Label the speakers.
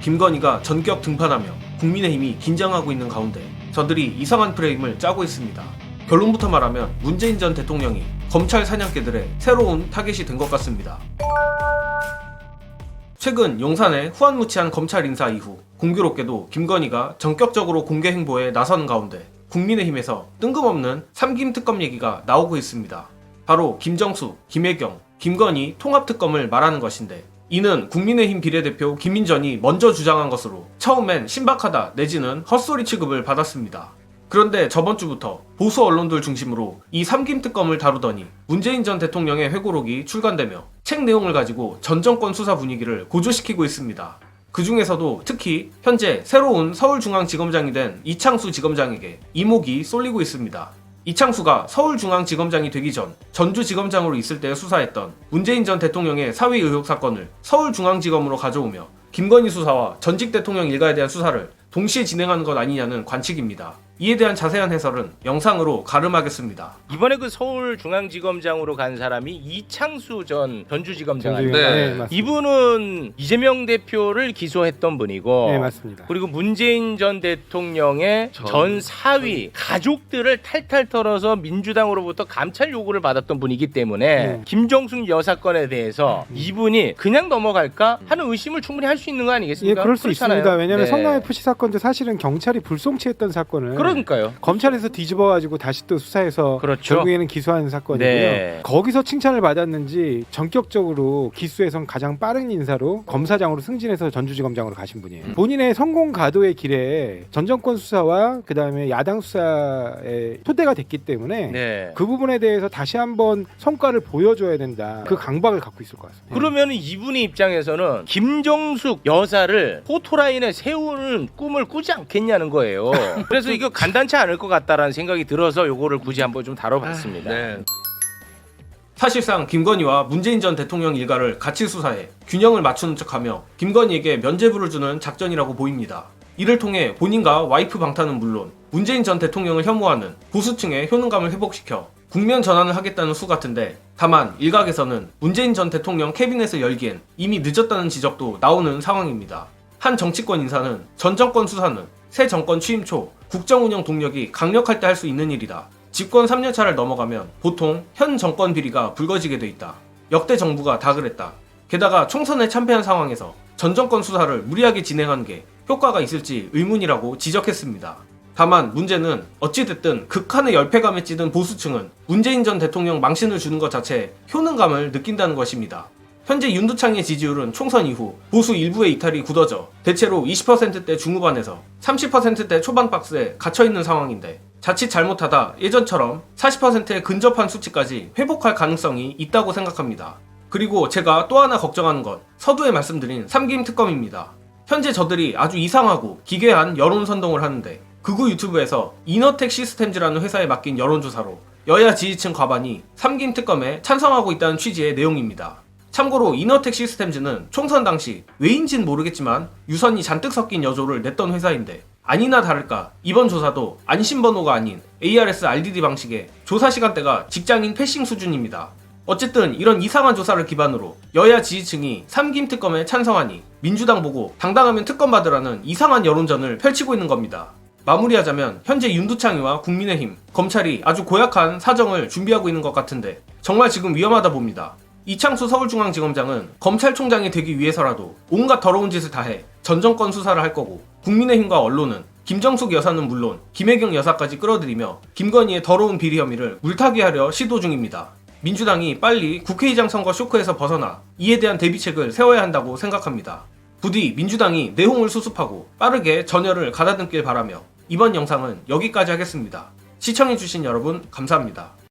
Speaker 1: 김건희가 전격 등판하며 국민의힘이 긴장하고 있는 가운데 저들이 이상한 프레임을 짜고 있습니다. 결론부터 말하면 문재인 전 대통령이 검찰 사냥개들의 새로운 타겟이 된 것 같습니다. 최근 용산의 후안무치한 검찰 인사 이후 공교롭게도 김건희가 전격적으로 공개 행보에 나서는 가운데 국민의힘에서 뜬금없는 삼김특검 얘기가 나오고 있습니다. 바로 김정숙, 김혜경, 김건희 통합특검을 말하는 것인데 이는 국민의힘 비례대표 김인전이 먼저 주장한 것으로 처음엔 신박하다 내지는 헛소리 취급을 받았습니다. 그런데 저번 주부터 보수 언론들 중심으로 이 삼김특검을 다루더니 문재인 전 대통령의 회고록이 출간되며 책 내용을 가지고 전 정권 수사 분위기를 고조시키고 있습니다. 그 중에서도 특히 현재 새로운 서울중앙지검장이 된 이창수 지검장에게 이목이 쏠리고 있습니다. 이창수가 서울중앙지검장이 되기 전 전주지검장으로 있을 때 수사했던 문재인 전 대통령의 사위 의혹 사건을 서울중앙지검으로 가져오며 김건희 수사와 전직 대통령 일가에 대한 수사를 동시에 진행하는 것 아니냐는 관측입니다. 이에 대한 자세한 해설은 영상으로 가름하겠습니다.
Speaker 2: 이번에 그 서울중앙지검장으로 간 사람이 이창수 전 전주지검장 아닙니까?
Speaker 3: 네, 맞습니다.
Speaker 2: 이분은 이재명 대표를 기소했던 분이고,
Speaker 3: 네, 맞습니다.
Speaker 2: 그리고 문재인 전 대통령의 전 사위 가족들을 탈탈 털어서 민주당으로부터 감찰 요구를 받았던 분이기 때문에 김정숙 여사건에 대해서 이분이 그냥 넘어갈까 하는 의심을 충분히 할 수 있는 거
Speaker 3: 예,
Speaker 2: 아니겠습니까?
Speaker 3: 그럴 수
Speaker 2: 그렇잖아요.
Speaker 3: 있습니다. 왜냐하면
Speaker 2: 네.
Speaker 3: 성남 FC 사건도 사실은 경찰이 불송치했던 사건을
Speaker 2: 그러니까요.
Speaker 3: 검찰에서 뒤집어가지고 다시 또 수사해서
Speaker 2: 그렇죠.
Speaker 3: 결국에는 기소하는 사건이고요.
Speaker 2: 네.
Speaker 3: 거기서 칭찬을 받았는지 전격적으로 기수에선 가장 빠른 인사로 검사장으로 승진해서 전주지검장으로 가신 분이에요. 본인의 성공 가도의 길에 전 정권 수사와 그 다음에 야당 수사에 토대가 됐기 때문에
Speaker 2: 네.
Speaker 3: 그 부분에 대해서 다시 한번 성과를 보여줘야 된다. 그 강박을 갖고 있을 것 같습니다.
Speaker 2: 그러면 이분의 입장에서는 김정숙 여사를 포토라인에 세우는 꿈을 꾸지 않겠냐는 거예요. 그래서 이거 간단치 않을 것 같다라는 생각이 들어서 요거를 굳이 한번 좀 다뤄봤습니다.
Speaker 1: 사실상 김건희와 문재인 전 대통령 일가를 같이 수사해 균형을 맞추는 척하며 김건희에게 면죄부를 주는 작전이라고 보입니다. 이를 통해 본인과 와이프 방탄은 물론 문재인 전 대통령을 혐오하는 보수층의 효능감을 회복시켜 국면 전환을 하겠다는 수 같은데, 다만 일각에서는 문재인 전 대통령 캐비넷을 열기엔 이미 늦었다는 지적도 나오는 상황입니다. 한 정치권 인사는 전 정권 수사는 새 정권 취임 초 국정 운영 동력이 강력할 때 할 수 있는 일이다. 집권 3년차를 넘어가면 보통 현 정권 비리가 불거지게 돼 있다. 역대 정부가 다 그랬다. 게다가 총선에 참패한 상황에서 전 정권 수사를 무리하게 진행하는 게 효과가 있을지 의문이라고 지적했습니다. 다만 문제는 어찌됐든 극한의 열패감에 찌든 보수층은 문재인 전 대통령 망신을 주는 것 자체에 효능감을 느낀다는 것입니다. 현재 윤두창의 지지율은 총선 이후 보수 일부의 이탈이 굳어져 대체로 20%대 중후반에서 30%대 초반 박스에 갇혀있는 상황인데, 자칫 잘못하다 예전처럼 40%에 근접한 수치까지 회복할 가능성이 있다고 생각합니다. 그리고 제가 또 하나 걱정하는 건 서두에 말씀드린 삼김특검입니다. 현재 저들이 아주 이상하고 기괴한 여론 선동을 하는데, 극우 유튜브에서 이너텍 시스템즈라는 회사에 맡긴 여론조사로 여야 지지층 과반이 삼김특검에 찬성하고 있다는 취지의 내용입니다. 참고로 이너텍 시스템즈는 총선 당시 왜인진 모르겠지만 유선이 잔뜩 섞인 여조를 냈던 회사인데, 아니나 다를까 이번 조사도 안심번호가 아닌 ARS RDD 방식의 조사 시간대가 직장인 패싱 수준입니다. 어쨌든 이런 이상한 조사를 기반으로 여야 지지층이 삼김특검에 찬성하니 민주당 보고 당당하면 특검 받으라는 이상한 여론전을 펼치고 있는 겁니다. 마무리하자면 현재 윤두창이와 국민의힘, 검찰이 아주 고약한 사정을 준비하고 있는 것 같은데 정말 지금 위험하다 봅니다. 이창수 서울중앙지검장은 검찰총장이 되기 위해서라도 온갖 더러운 짓을 다해 전 정권 수사를 할 거고, 국민의힘과 언론은 김정숙 여사는 물론 김혜경 여사까지 끌어들이며 김건희의 더러운 비리 혐의를 물타기 하려 시도 중입니다. 민주당이 빨리 국회의장 선거 쇼크에서 벗어나 이에 대한 대비책을 세워야 한다고 생각합니다. 부디 민주당이 내홍을 수습하고 빠르게 전열을 가다듬길 바라며 이번 영상은 여기까지 하겠습니다. 시청해주신 여러분 감사합니다.